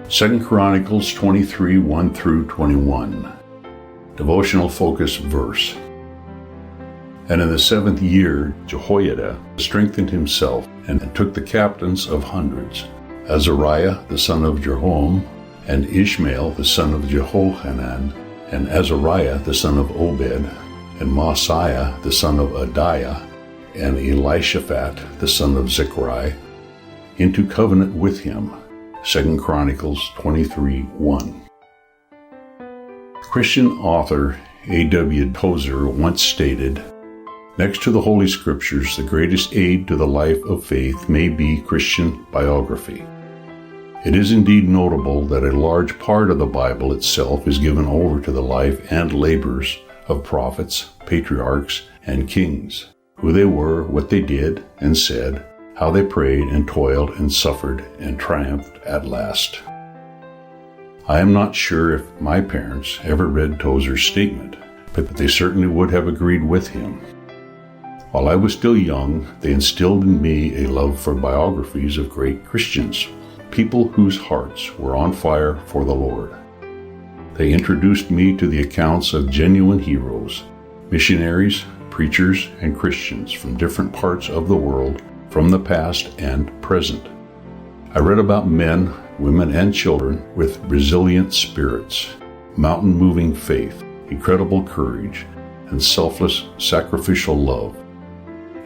2 Chronicles 23, 1 through 21. Devotional focus verse. And in the 7th year, Jehoiada strengthened himself and took the captains of hundreds, Azariah the son of Jeroham, and Ishmael the son of Jehohanan, and Azariah the son of Obed, and Maaseiah the son of Adaiah, and Elishaphat the son of Zichri, into covenant with him. 2 Chronicles 23, 1. Christian author A.W. Tozer once stated, "Next to the Holy Scriptures, the greatest aid to the life of faith may be Christian biography. It is indeed notable that a large part of the Bible itself is given over to the life and labors of prophets, patriarchs, and kings, who they were, what they did and said, how they prayed and toiled and suffered and triumphed at last." I am not sure if my parents ever read Tozer's statement, but they certainly would have agreed with him. While I was still young, they instilled in me a love for biographies of great Christians, people whose hearts were on fire for the Lord. They introduced me to the accounts of genuine heroes, missionaries, preachers, and Christians from different parts of the world, from the past and present. I read about men, women, and children with resilient spirits, mountain-moving faith, incredible courage, and selfless, sacrificial love.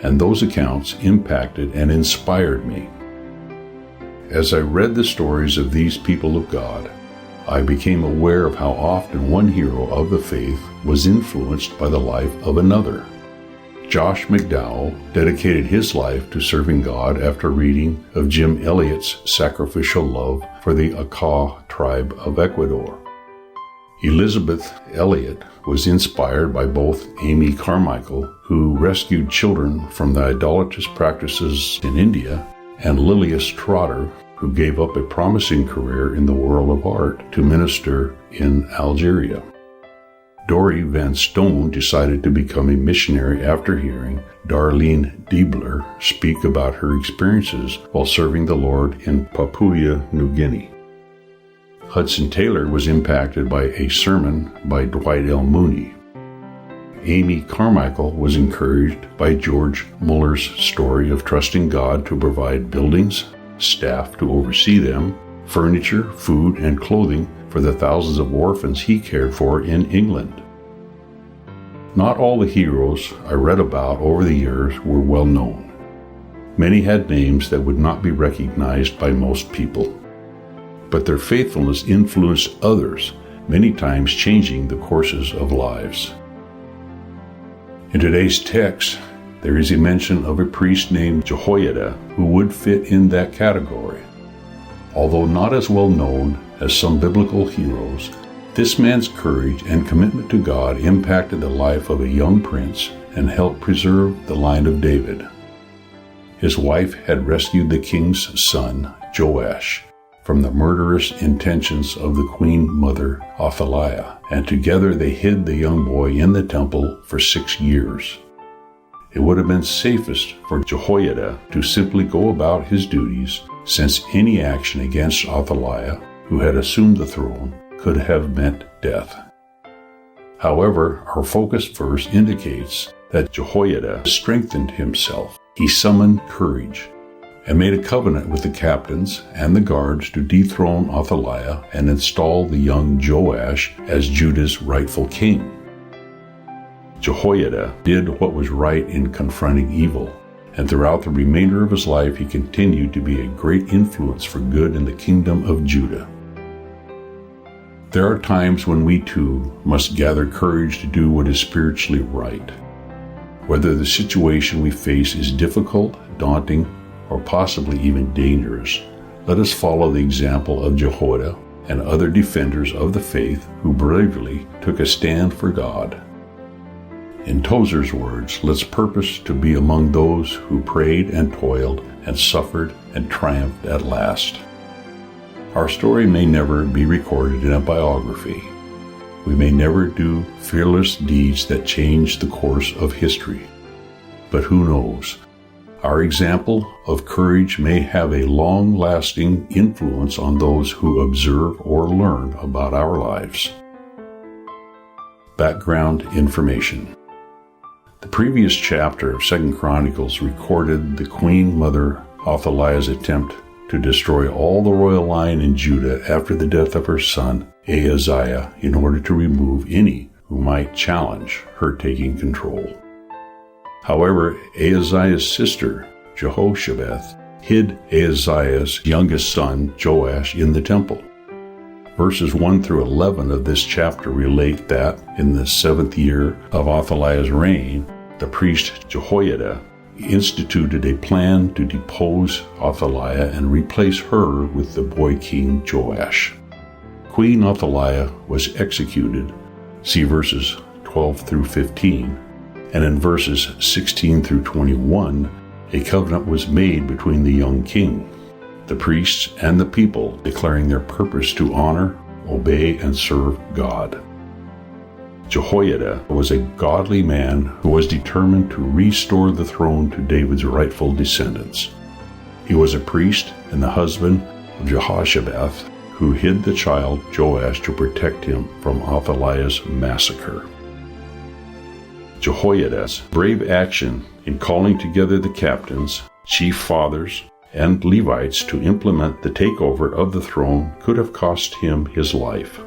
And those accounts impacted and inspired me. As I read the stories of these people of God, I became aware of how often one hero of the faith was influenced by the life of another. Josh McDowell dedicated his life to serving God after reading of Jim Elliot's sacrificial love for the Auca tribe of Ecuador. Elizabeth Elliot was inspired by both Amy Carmichael, who rescued children from the idolatrous practices in India, and Lilias Trotter, who gave up a promising career in the world of art to minister in Algeria. Dory Van Stone decided to become a missionary after hearing Darlene Diebler speak about her experiences while serving the Lord in Papua New Guinea. Hudson Taylor was impacted by a sermon by Dwight L. Mooney. Amy Carmichael was encouraged by George Muller's story of trusting God to provide buildings, staff to oversee them, furniture, food, and clothing for the thousands of orphans he cared for in England. Not all the heroes I read about over the years were well known. Many had names that would not be recognized by most people. But their faithfulness influenced others, many times changing the courses of lives. In today's text, there is a mention of a priest named Jehoiada who would fit in that category. Although not as well known as some biblical heroes, this man's courage and commitment to God impacted the life of a young prince and helped preserve the line of David. His wife had rescued the king's son, Joash, from the murderous intentions of the queen mother, Adaiah, and together they hid the young boy in the temple for 6 years. It would have been safest for Jehoiada to simply go about his duties, since any action against Adaiah, who had assumed the throne, could have meant death. However, our focus verse indicates that Jehoiada strengthened himself. He summoned courage and made a covenant with the captains and the guards to dethrone Adaiah and install the young Joash as Judah's rightful king. Jehoiada did what was right in confronting evil, and throughout the remainder of his life he continued to be a great influence for good in the kingdom of Judah. There are times when we too must gather courage to do what is spiritually right. Whether the situation we face is difficult, daunting, or possibly even dangerous, let us follow the example of Jehoiada and other defenders of the faith who bravely took a stand for God. In Tozer's words, let's purpose to be among those who prayed and toiled and suffered and triumphed at last. Our story may never be recorded in a biography. We may never do fearless deeds that change the course of history. But who knows? Our example of courage may have a long-lasting influence on those who observe or learn about our lives. Background information. The previous chapter of 2 Chronicles recorded the Queen Mother Athaliah's attempt to destroy all the royal line in Judah after the death of her son Azariah in order to remove any who might challenge her taking control. However, Ahaziah's sister, Jehoshaphat, hid Ahaziah's youngest son, Joash, in the temple. Verses 1 through 11 of this chapter relate that, in the 7th year of Athaliah's reign, the priest Jehoiada instituted a plan to depose Athaliah and replace her with the boy king Joash. Queen Athaliah was executed, see verses 12 through 15, and in verses 16 through 21, a covenant was made between the young king, the priests, and the people, declaring their purpose to honor, obey, and serve God. Jehoiada was a godly man who was determined to restore the throne to David's rightful descendants. He was a priest and the husband of Jehoshaphat, who hid the child Joash to protect him from Athaliah's massacre. Jehoiada's brave action in calling together the captains, chief fathers, and Levites to implement the takeover of the throne could have cost him his life.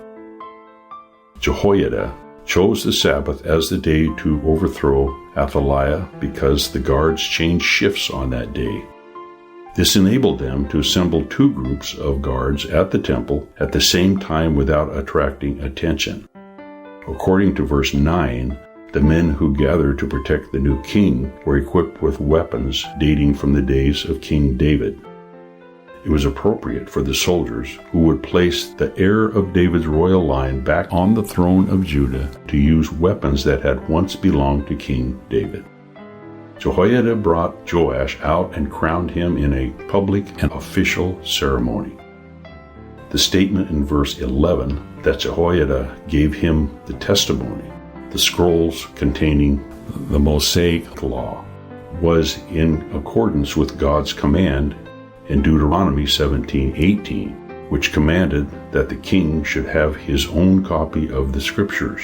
Jehoiada chose the Sabbath as the day to overthrow Athaliah because the guards changed shifts on that day. This enabled them to assemble two groups of guards at the temple at the same time without attracting attention. According to verse 9, the men who gathered to protect the new king were equipped with weapons dating from the days of King David. It was appropriate for the soldiers who would place the heir of David's royal line back on the throne of Judah to use weapons that had once belonged to King David. Jehoiada brought Joash out and crowned him in a public and official ceremony. The statement in verse 11 that Jehoiada gave him the testimony, the scrolls containing the Maaseiah law, was in accordance with God's command in Deuteronomy 17:18, which commanded that the king should have his own copy of the scriptures.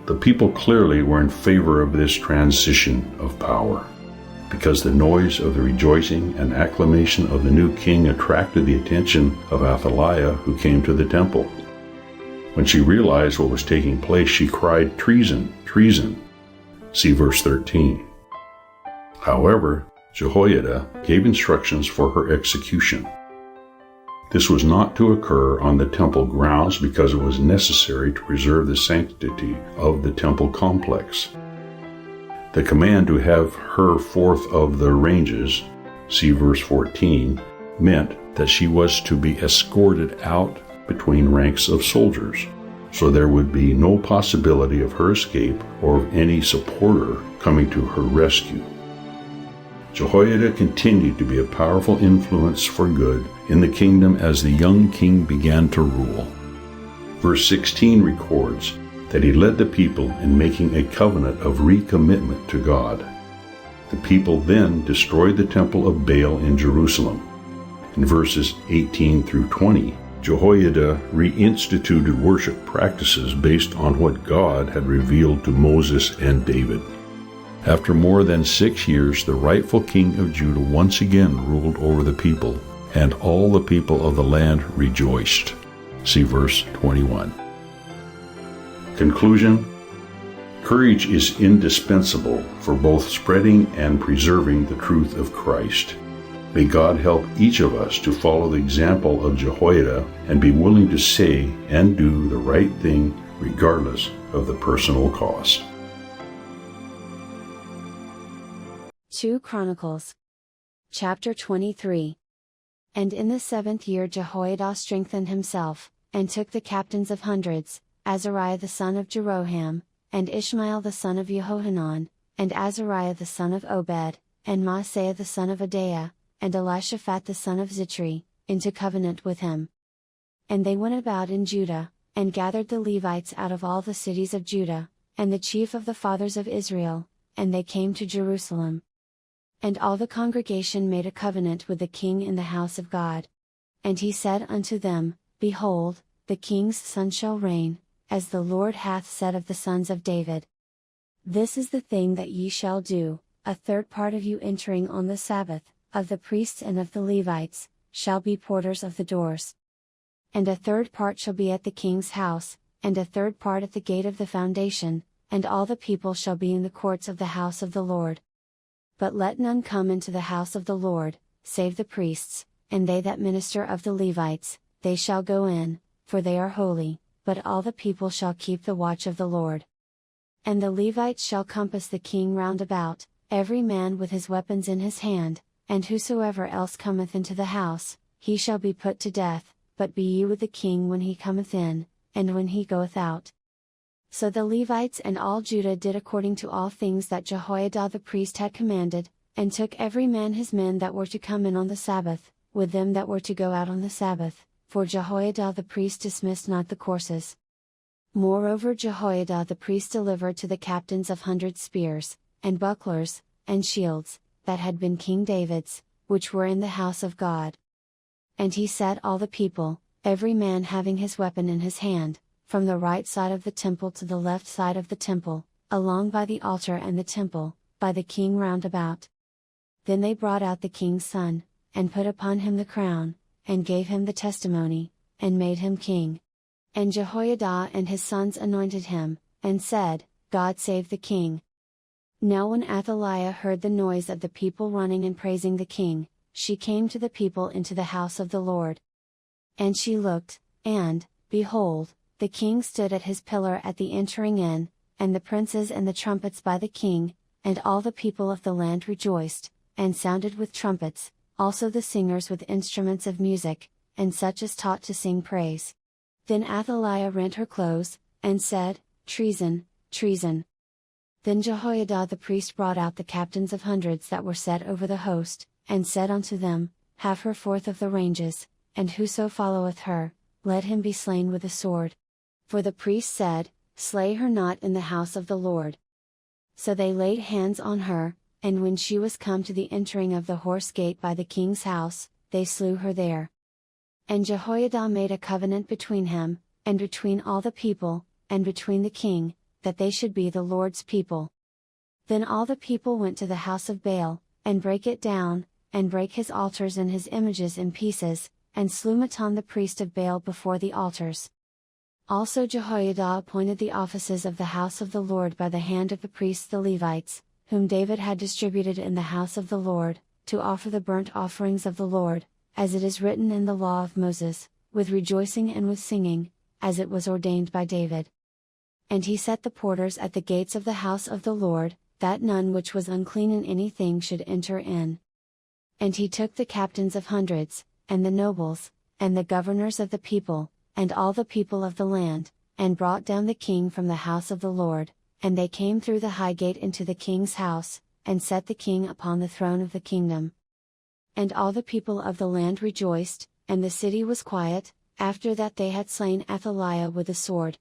The people clearly were in favor of this transition of power, because the noise of the rejoicing and acclamation of the new king attracted the attention of Athaliah, who came to the temple. When she realized what was taking place, she cried, "Treason! Treason!" See verse 13. However, Jehoiada gave instructions for her execution. This was not to occur on the temple grounds because it was necessary to preserve the sanctity of the temple complex. The command to have her forth of the ranges, see verse 14, meant that she was to be escorted out between ranks of soldiers, so there would be no possibility of her escape or of any supporter coming to her rescue. Jehoiada continued to be a powerful influence for good in the kingdom as the young king began to rule. Verse 16 records that he led the people in making a covenant of recommitment to God. The people then destroyed the temple of Baal in Jerusalem. In verses 18 through 20, Jehoiada reinstituted worship practices based on what God had revealed to Moses and David. After more than 6 years, the rightful king of Judah once again ruled over the people, and all the people of the land rejoiced. See verse 21. Conclusion: courage is indispensable for both spreading and preserving the truth of Christ. May God help each of us to follow the example of Jehoiada and be willing to say and do the right thing regardless of the personal cost. 2 Chronicles chapter 23. And in the 7th year Jehoiada strengthened himself, and took the captains of hundreds, Azariah the son of Jeroham, and Ishmael the son of Jehohanan, and Azariah the son of Obed, and Maaseiah the son of Adaiah, and Elishaphat the son of Zichri, into covenant with him. And they went about in Judah, and gathered the Levites out of all the cities of Judah, and the chief of the fathers of Israel, and they came to Jerusalem. And all the congregation made a covenant with the king in the house of God. And he said unto them, Behold, the king's son shall reign, as the Lord hath said of the sons of David. This is the thing that ye shall do: a third part of you entering on the Sabbath, of the priests and of the Levites, shall be porters of the doors. And a third part shall be at the king's house, and a third part at the gate of the foundation, and all the people shall be in the courts of the house of the Lord. But let none come into the house of the Lord, save the priests, and they that minister of the Levites, they shall go in, for they are holy, but all the people shall keep the watch of the Lord. And the Levites shall compass the king round about, every man with his weapons in his hand, and whosoever else cometh into the house, he shall be put to death, but be ye with the king when he cometh in, and when he goeth out. So the Levites and all Judah did according to all things that Jehoiada the priest had commanded, and took every man his men that were to come in on the Sabbath, with them that were to go out on the Sabbath, for Jehoiada the priest dismissed not the courses. Moreover Jehoiada the priest delivered to the captains of 100 spears, and bucklers, and shields, that had been King David's, which were in the house of God. And he set all the people, every man having his weapon in his hand, from the right side of the temple to the left side of the temple, along by the altar and the temple, by the king round about. Then they brought out the king's son, and put upon him the crown, and gave him the testimony, and made him king. And Jehoiada and his sons anointed him, and said, God save the king. Now when Athaliah heard the noise of the people running and praising the king, she came to the people into the house of the Lord. And she looked, and, behold, the king stood at his pillar at the entering in, and the princes and the trumpets by the king, and all the people of the land rejoiced, and sounded with trumpets, also the singers with instruments of music, and such as taught to sing praise. Then Athaliah rent her clothes, and said, Treason, treason. Then Jehoiada the priest brought out the captains of hundreds that were set over the host, and said unto them, Have her forth of the ranges, and whoso followeth her, let him be slain with the sword. For the priest said, Slay her not in the house of the Lord. So they laid hands on her, and when she was come to the entering of the horse gate by the king's house, they slew her there. And Jehoiada made a covenant between him, and between all the people, and between the king, that they should be the Lord's people. Then all the people went to the house of Baal, and brake it down, and brake his altars and his images in pieces, and slew Mattan the priest of Baal before the altars. Also Jehoiada appointed the offices of the house of the Lord by the hand of the priests the Levites, whom David had distributed in the house of the Lord, to offer the burnt offerings of the Lord, as it is written in the law of Moses, with rejoicing and with singing, as it was ordained by David. And he set the porters at the gates of the house of the Lord, that none which was unclean in anything should enter in. And he took the captains of hundreds, and the nobles, and the governors of the people, and all the people of the land, and brought down the king from the house of the Lord, and they came through the high gate into the king's house, and set the king upon the throne of the kingdom. And all the people of the land rejoiced, and the city was quiet, after that they had slain Athaliah with the sword.